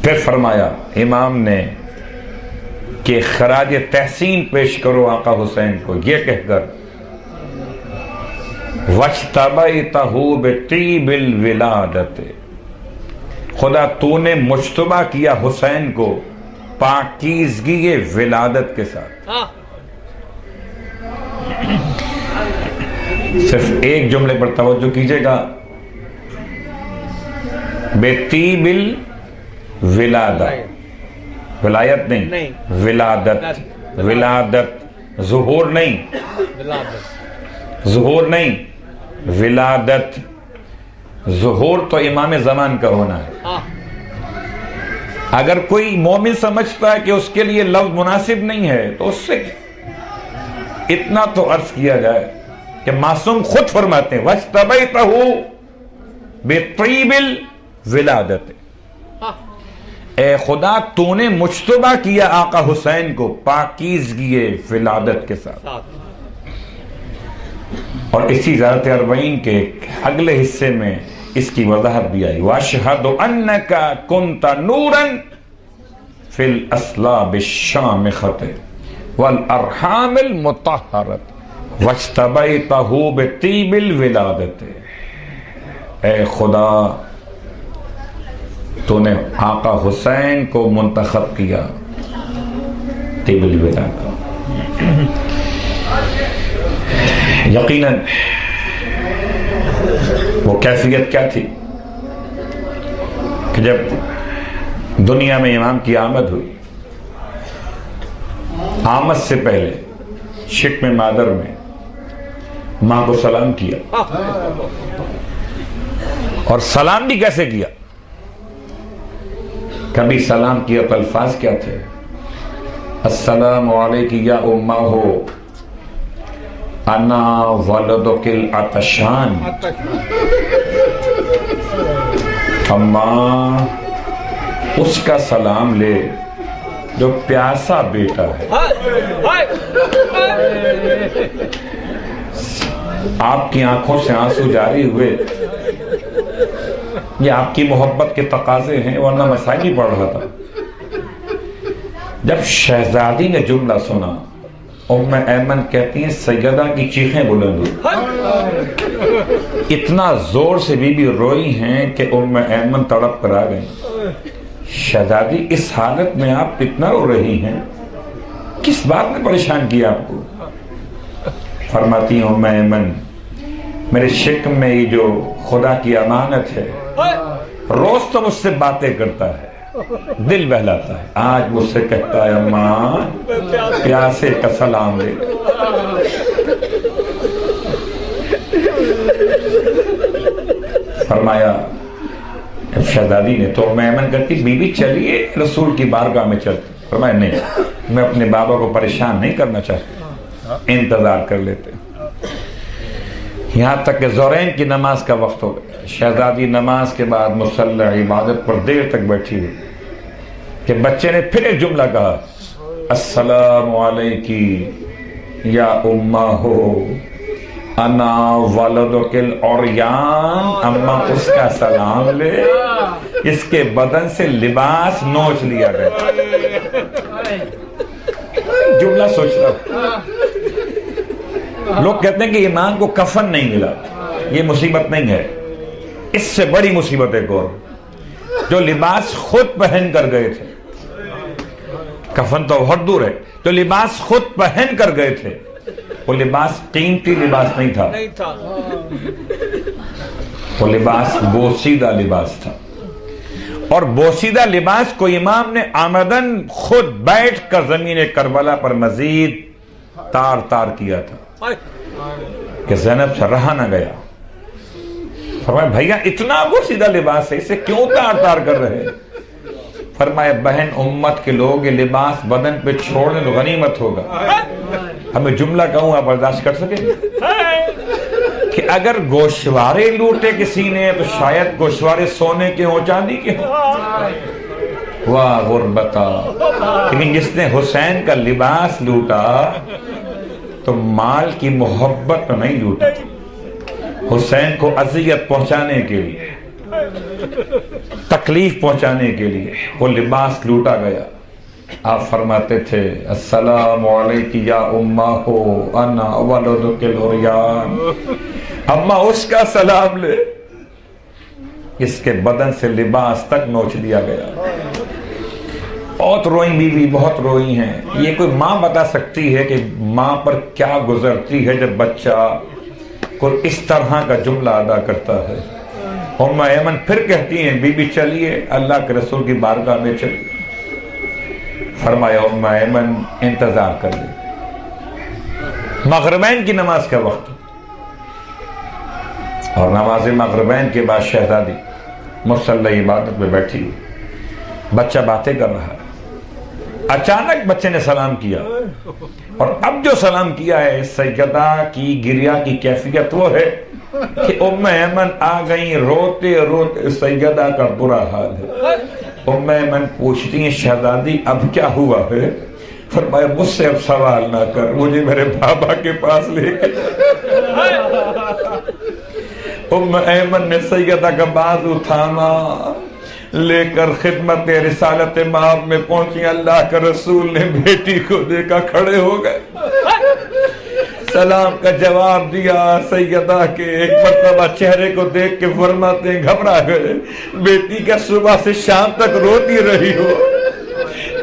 پھر فرمایا امام نے کہ خراج تحسین پیش کرو آقا حسین کو یہ کہہ کر وَاجْتَبَيْتَهُ بِطِيبِ الْوِلَادَةِ، خدا تو نے مجتبی کیا حسین کو پاکیزگی ولادت کے ساتھ۔ صرف ایک جملے پر توجہ کیجئے گا، بِطِيبِ الْوِلَادَةِ، ولایت نہیں، ولادت، ولادت، ظہور نہیں، ظہور نہیں، ولادت۔ ظہور تو امام زمان کا ہونا ہے۔ اگر کوئی مومن سمجھتا ہے کہ اس کے لیے لفظ مناسب نہیں ہے تو اس سے اتنا تو عرض کیا جائے کہ معصوم خود فرماتے ہیں وَاجْتَبَيْتَهُ بِطِيبِ الْوِلَادَةِ، اے خدا تو نے مجتبی کیا آقا حسین کو پاکیزگی ولادت کے ساتھ۔ اور اسی ذات اربعین کے اگلے حصے میں اس کی وضاحت بھی آئی، وَأَشْهَدُ أَنَّكَ كُنْتَ نُورًا فِي الْأَصْلَابِ الشَّامِخَةِ وَالْأَرْحَامِ الْمُطَهَّرَةِ وَاجْتَبَيْتَهُ بِطِيبِ الْوِلَادَةِ، اے خدا تو نے آقا حسین کو منتخب کیا طیب الولادہ۔ یقیناً وہ کیفیت کیا تھی کہ جب دنیا میں امام کی آمد ہوئی، آمد سے پہلے شکم مادر میں ماں کو سلام کیا، اور سلام بھی کیسے کیا؟ کبھی سلام کیا تو الفاظ کیا تھے؟ السلام علیک یا امہ انا ولدک العطشان، اماں اس کا سلام لے جو پیاسا بیٹا ہے۔ آپ کی آنکھوں سے آنسو جاری ہوئے، یہ آپ کی محبت کے تقاضے ہیں، ورنہ میں سائنی پڑھ رہا تھا۔ جب شہزادی نے جملہ سنا، ام ایمن کہتی ہیں سیدہ کی چیخیں بلند ہوئی، اتنا زور سے بی بی روئی ہیں کہ ام ایمن تڑپ کر آ گئیں۔ شہزادی اس حالت میں آپ اتنا رو رہی ہیں، کس بات نے پریشان کیا آپ کو؟ فرماتی ہیں ام ایمن میرے شکم میں یہ جو خدا کی امانت ہے، روز تو مجھ سے باتیں کرتا ہے، دل بہلاتا ہے، آج مجھ سے کہتا ہے اماں پیاسے کا سلام لے۔ فرمایا شہزادی نے تو ایمن کرتی بی بی چلیے رسول کی بارگاہ میں چلتے۔ فرمایا نہیں، میں اپنے بابا کو پریشان نہیں کرنا چاہتی، انتظار کر لیتے۔ یہاں تک کہ ظہرین کی نماز کا وقت ہو گیا، شہزادی نماز کے بعد مصلی عبادت پر دیر تک بیٹھی ہوئی کہ بچے نے پھر ایک جملہ کہا السلام علیکی یا امہ انا ولدک العریان، اماں اس کا سلام لے، اس کے بدن سے لباس نوچ لیا گیا۔ جملہ سوچ رہا، لوگ کہتے ہیں کہ امام کو کفن نہیں ملا، یہ مصیبت نہیں ہے، اس سے بڑی مصیبت ایک اور، جو لباس خود پہن کر گئے تھے، کفن تو بہت دور ہے، جو لباس خود پہن کر گئے تھے وہ لباس قیمتی لباس نہیں تھا، وہ لباس بوسیدہ لباس تھا، اور بوسیدہ لباس کو امام نے آمدن خود بیٹھ کر زمین کربلا پر مزید تار تار کیا تھا کہ زینب سے رہا نہ گیا۔ فرمایا بھیا اتنا بوسیدہ لباس ہے، اسے کیوں تار تار کر رہے؟ فرمایا بہن امت کے لوگ یہ لباس بدن پہ چھوڑنے تو غنیمت ہوگا۔ ہمیں جملہ کہوں آپ برداشت کر سکیں کہ اگر گوشوارے لوٹے کسی نے تو شاید گوشوارے سونے کے ہوں چاندی کے ہوں، واہ غربتا، لیکن جس نے حسین کا لباس لوٹا تو مال کی محبت میں نہیں لوٹا، حسین کو اذیت پہنچانے کے لیے، تکلیف پہنچانے کے لیے وہ لباس لوٹا گیا۔ آپ فرماتے تھے السلام علیک یا اماہ انا ولدک العریان، اما اس کا سلام لے، اس کے بدن سے لباس تک نوچ دیا گیا۔ بہت روئیں بیوی، بہت روئی ہیں۔ یہ کوئی ماں بتا سکتی ہے کہ ماں پر کیا گزرتی ہے جب بچہ کوئی اس طرح کا جملہ ادا کرتا ہے۔ ام ایمن پھر کہتی ہیں بی بی چلیے اللہ کے رسول کی بارگاہ میں چلیے۔ فرمایا ام ایمن انتظار کر لیں، مغربین کی نماز کا وقت، اور نماز مغربین کے بعد شہزادی مصلی عبادت میں بیٹھی، بچہ باتیں کر رہا ہے۔ اچانک بچے نے سلام کیا، اور اب جو سلام کیا ہے سیدہ کی گریا کی کیفیت وہ ہے کہ ام ایمن آ گئی، روتے روتے سیدہ کا برا حال ہے۔ ام ایمن پوچھتی ہیں شہزادی اب کیا ہوا ہے؟ فرمایا مجھ سے اب سوال نہ کر، مجھے میرے بابا کے پاس لے کے۔ ام ایمن نے سیدہ کا بازو تھاما، لے کر خدمت رسالت مآب میں پہنچی۔ اللہ کا رسول نے بیٹی کو دیکھا، کھڑے ہو گئے، سلام کا جواب دیا۔ سیدہ کے ایک مرتبہ چہرے کو دیکھ کے فرماتے ہیں گھبرا گئے، بیٹی کا صبح سے شام تک روتی رہی ہو،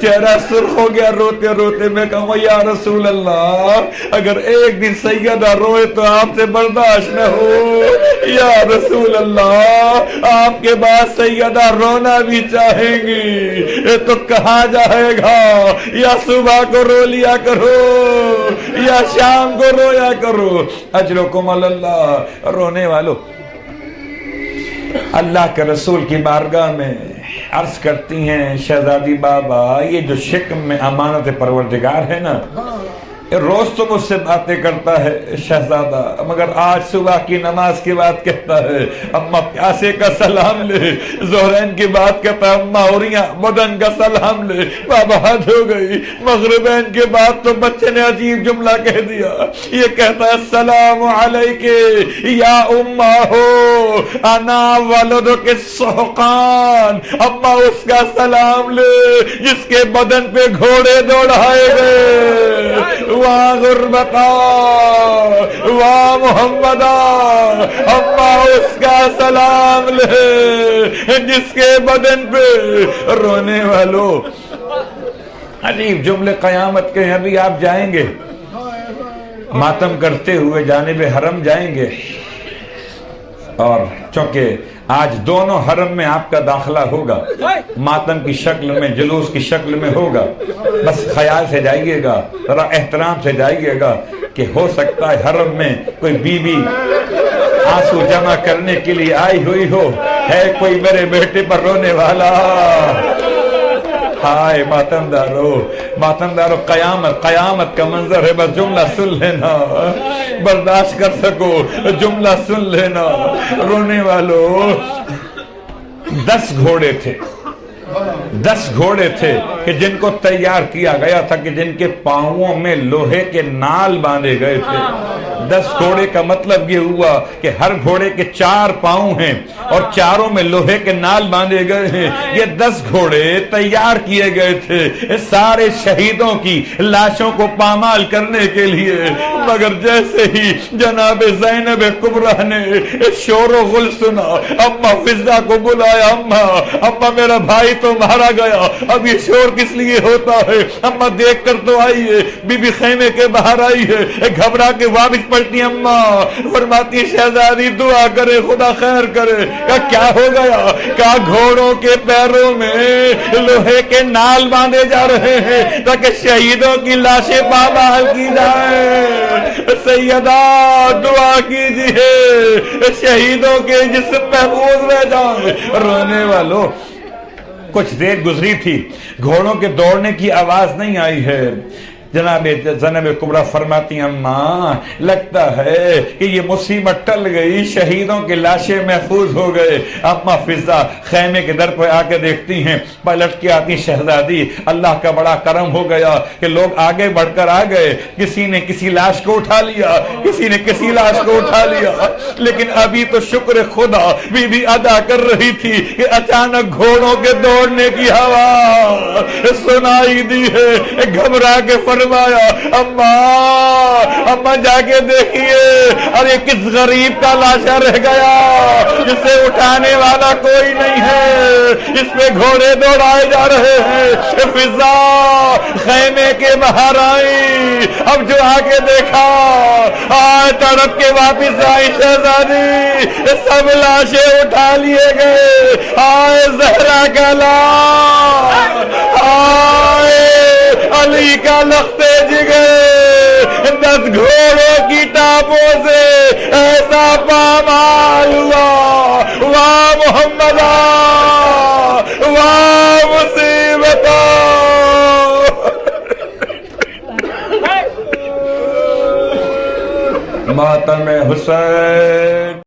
چہرہ سرخ ہو گیا روتے روتے۔ میں کہوں یا رسول اللہ اگر ایک دن سیدہ روئے تو آپ سے برداشت نہ ہو، یا رسول اللہ آپ کے بعد سیدہ رونا بھی چاہیں گی تو کہاں جائے گا؟ یا صبح کو رو لیا کرو یا شام کو رویا کرو۔ اجرکم اللہ۔ رونے والو اللہ کے رسول کی بارگاہ میں عرض کرتی ہیں شہزادی بابا یہ جو شکم میں امانت پروردگار ہے نا، روز تو مجھ سے باتیں کرتا ہے شہزادہ، مگر آج صبح کی نماز کے بعد کہتا ہے اماں پیاسے کا سلام لے، ظہرین کی بات کہتا ہے اماں اوریاں بدن کا سلام لے۔ بابا حد ہو گئی، مغربین کے بعد تو بچے نے عجیب جملہ کہہ دیا، یہ کہتا ہے السلام علیک یا اماہ انا ولدک السحقان، اماں اس کا سلام لے جس کے بدن پہ گھوڑے دوڑائے گئے، واہ غربتا واہ محمدہ، اماں اس کا سلام لے جس کے بدن پہ رونے والوں۔ عجیب جملے قیامت کے، ابھی آپ جائیں گے ماتم کرتے ہوئے جانب حرم جائیں گے، اور چونکہ آج دونوں حرم میں آپ کا داخلہ ہوگا، ماتم کی شکل میں جلوس کی شکل میں ہوگا، بس خیال سے جائیے گا، ذرا احترام سے جائیے گا کہ ہو سکتا ہے حرم میں کوئی بی بی آنسو جمع کرنے کے لیے آئی ہوئی ہو، ہے کوئی میرے بیٹے پر رونے والا۔ ہائے ماتم دارو قیامت کا منظر ہے، بس جملہ سن لینا، برداشت کر سکو جملہ سن لینا۔ رونے والوں 10 گھوڑے تھے کہ جن کو تیار کیا گیا تھا کہ جن کے پاؤں میں لوہے کے نال باندھے گئے تھے۔ 10 گھوڑے کا مطلب یہ ہوا کہ ہر گھوڑے کے 4 پاؤں ہیں اور چاروں میں لوہے کے نال باندھے گئے ہیں۔ یہ 10 گھوڑے تیار کیے گئے تھے سارے شہیدوں کی لاشوں کو پامال کرنے کے لیے، مگر جیسے ہی جناب زینب کبریٰ نے شور و غل سنا، اماں فضہ کو بلایا، اماں میرا بھائی تو مارا گیا، اب یہ شور کس لیے ہوتا ہے؟ اماں دیکھ کر تو آئیے، بی بی خیمے کے باہر آئی ہے، گھبرا کے واپس پلٹی، اماں فرماتی شہزادی دعا کرے خدا خیر کرے۔ کیا ہو گیا؟ کہا گھوڑوں کے پیروں میں لوہے کے نال باندھے جا رہے ہیں تاکہ شہیدوں کی لاشیں پامال کی جائیں۔ سیدہ دعا کیجئے شہیدوں کے جسم محفوظ رہ جائیں۔ رونے والوں کچھ دیر گزری تھی، گھوڑوں کے دوڑنے کی آواز نہیں آئی ہے، جناب زینب کبریٰ فرماتی ہیں اماں لگتا ہے کہ یہ مصیبت ٹل گئی، شہیدوں کی لاشیں محفوظ ہو گئے۔ اماں فضا خیمے کے در پہ آ کے دیکھتی ہیں، پلٹ کے آتی شہزادی اللہ کا بڑا کرم ہو گیا کہ لوگ آگے بڑھ کر آ گئے، کسی نے کسی لاش کو اٹھا لیا، کسی نے کسی لاش کو اٹھا لیا، لیکن ابھی تو شکر خدا بی بی ادا کر رہی تھی کہ اچانک گھوڑوں کے دوڑنے کی ہوا سنائی دی ہے۔ گھبرا کے فرمایا اماں جا کے دیکھیے، ارے کس غریب کا لاشا رہ گیا جسے اٹھانے والا کوئی نہیں ہے، اس پہ گھوڑے دوڑائے جا رہے ہیں۔ فضا خیمے کے باہر آئی، اب جو آ کے دیکھا تڑپ کے واپس آئی شہزادی، سب لاشیں اٹھا لیے گئے۔ آئے زہرا کا لاش، آئے علی کا لختے جگر، 10 گھوڑوں کی ٹاپوں سے ایسا پامال ہوا۔ واہ محمد، واہ مصیبت، ماتم حسین۔